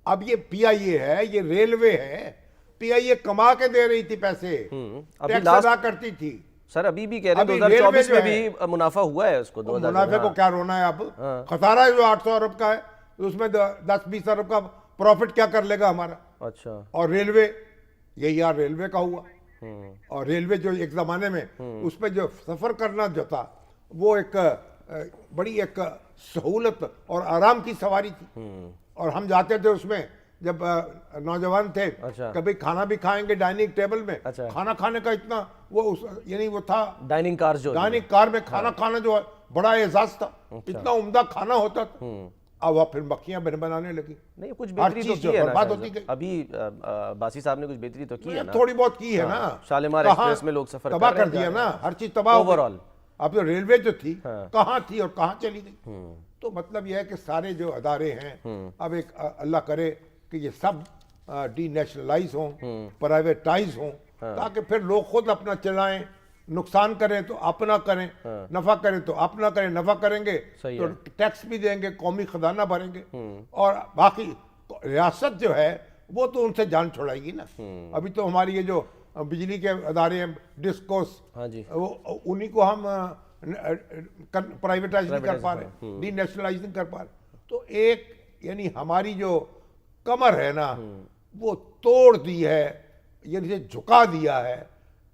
अब ये पीआईए है, ये रेलवे है, पीआईए कमा के दे रही थी पैसे, टैक्स अदा करती थी। सर अभी भी कह रहे हैं अभी 2024 में रेलवे भी मुनाफा हुआ है उसको। मुनाफे को क्या रोना है अब? खसारा है जो 800 अरब का है, उसमें 10-20 अरब का प्रॉफिट क्या कर लेगा हमारा? अच्छा। और रेलवे, यही यार रेलवे का हुआ। और रेलवे जो एक जमाने में उस पर जो सफर करना जो था वो एक बड़ी एक सहूलत और आराम की सवारी थी। और हम जाते थे उसमें जब नौजवान थे। अच्छा। कभी खाना भी खाएंगे डाइनिंग टेबल में। अच्छा। खाना खाने का इतना वो यानी वो था डाइनिंग कार जो डाइनिंग कार में खाना खाना जो है बड़ा एहसास था। इतना उम्दा खाना होता था। अब वह फिर मक्खियां बनाने लगी। नहीं कुछ बेहतरी तो की है ना बर्बाद होती गई। अभी बासी साहब ने कुछ बेहतरी तो की है ना, थोड़ी बहुत की है ना। शालीमार एक्सप्रेस में लोग सफर तबाह कर दिया ना, हर चीज तबाह ओवरऑल। अब तो रेलवे जो थी कहाँ थी और कहाँ चली गई। तो मतलब यह है कि सारे जो अदारे हैं अब एक अल्लाह करे कि ये सब डीनेशनलाइज हों, प्राइवेटाइज हों, ताकि फिर लोग खुद अपना चलाएं। नुकसान करें तो अपना करें, नफा करें तो अपना करें। नफा करेंगे तो टैक्स भी देंगे, कौमी खजाना भरेंगे, और बाकी रियासत जो है वो तो उनसे जान छुड़ाएगी ना। अभी तो हमारी ये जो बिजली के अदारे हैं डिस्कोस, हाँ जी, वो उन्हीं को हम प्राइवेटाइज नहीं कर पा रहे, डीनेशनलाइज नहीं कर पा रहे। तो एक यानी हमारी जो कमर है ना वो तोड़ दी है, यानी झुका दिया है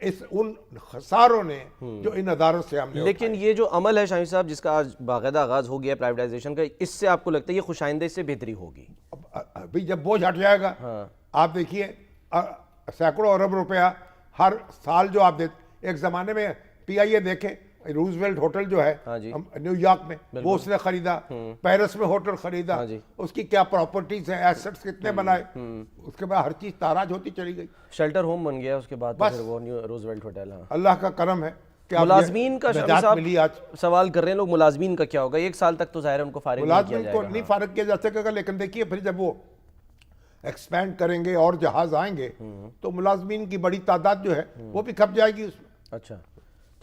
इस उन खसारों ने जो इन अदारों से हमने। लेकिन ये जो अमल है शाहिद साहब जिसका आज बाकायदा आगाज हो गया प्राइवेटाइजेशन का, इससे आपको लगता है ये खुशाइंदे से बेहतरी होगी? अभी जब बोझ हट जाएगा, आप देखिए सैकड़ों अरब रुपया हर साल जो आप देते। एक जमाने में पीआईए देखे रूजवेल्ट होटल जो है न्यूयॉर्क में, वो उसने खरीदा, पेरिस में होटल खरीदा, उसकी क्या प्रॉपर्टीज है, एसेट्स कितने बनाए, उसके बाद हर चीज ताराज होती चली गई। शेल्टर होम बन गया उसके बाद, फिर वो रूजवेल्ट होटल। अल्लाह का करम है कि मुलाजमीन का मिली। आज सवाल कर रहे हैं लोग मुलाजमीन का क्या होगा? एक साल तक तो जाहिर है उनको फारिग नहीं किया जाएगा। नहीं फारिग किया जा सकेगा, लेकिन देखिए फिर जब वो एक्सपैंड करेंगे और जहाज आएंगे तो मुलाजमीन की बड़ी तादाद जो है वो भी खप जाएगी उसमें। अच्छा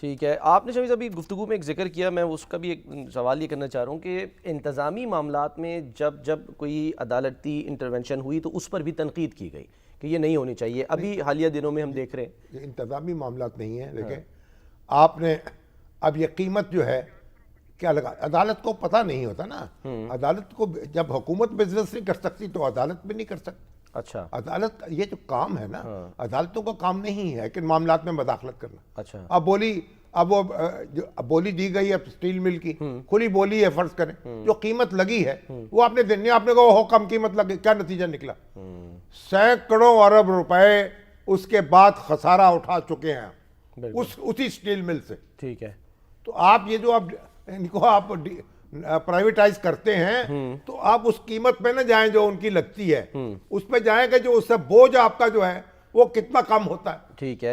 ठीक है। आपने शमीज़ अभी गुफ्तगू में एक जिक्र किया, मैं उसका भी एक सवाल ये करना चाह रहा हूँ कि इंतज़ामी मामलात में जब जब कोई अदालती इंटरवेंशन हुई तो उस पर भी तनकीद की गई कि ये नहीं होनी चाहिए। अभी हालिया दिनों में हम देख रहे हैं ये इंतज़ामी मामलात नहीं है। देखें आपने अब ये कीमत जो है क्या लगा, अदालत को पता नहीं होता ना। अदालत को जब हुकूमत बिजनेस नहीं कर सकती तो अदालत भी नहीं कर सकती। अच्छा, अदालत ये जो काम है ना, अदालतों का काम नहीं है कि मामलात में मदाखलत करना। अच्छा, अब वो जो बोली दी गई है स्टील मिल की, खुली बोली है, फर्ज करें जो कीमत लगी है वो आपने देनी, आपने कहा हो कम कीमत लगी, क्या नतीजा निकला? सैकड़ों अरब रुपए उसके बाद खसारा उठा चुके हैं उसी स्टील मिल से। ठीक है। तो आप ये जो इनको आप प्राइवेटाइज करते हैं तो आप उस कीमत पे ना जाएं जो उनकी लगती है, उस पे जाएंगे जो उससे बोझ आपका जो है वो कितना कम होता है। ठीक है।